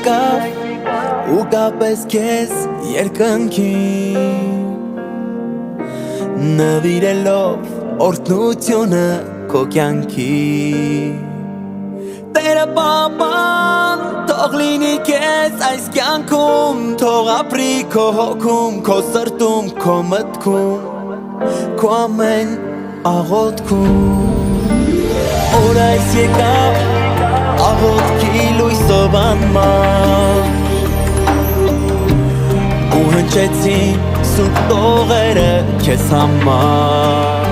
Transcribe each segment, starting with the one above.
եկավ ու կապես քեզ երկնքին նվիրելով օրհնությունը քո կյանքի Տերը պապան թող լինի քեզ այս կյանքում թող ապրի քո հոգում քո սրտում քո մտքում քո ամեն աղոթքում Որ այս եկավ աղոթքի լույսով անման ու հնչեցին սուրբ տողերը քեզ համար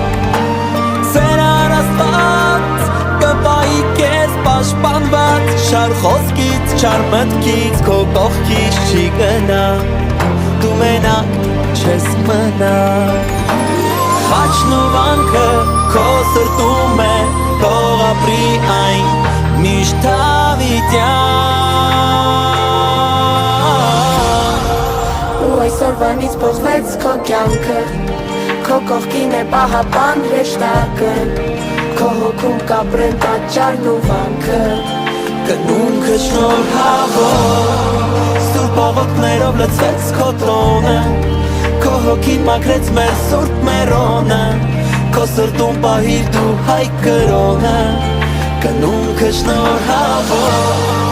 Սեր Աստված կպահի քեզ պաշտպանված Չար խոսքից, չար մտքից քո կողքից չի գնա Դու մենակ չես մնա Խաչն ու վանքը քո սրտում է Թող ապրի այն միշտ հավիտյան Ու այսօրվանից փոխվեց քո կյանքը Քո կողքին է պահապան հրեշտակը Քո հոգում կապրեն պատճառն ու վանքը Կնունքը շնորհավոր Սուրբ աղոթքներով լցվեց քո տոնը Քո հոգին մաքրեց մեր սուրբ մերոնը Քո սրտում պահիր դու հայ կրոնը Կնունքը շնորհավոր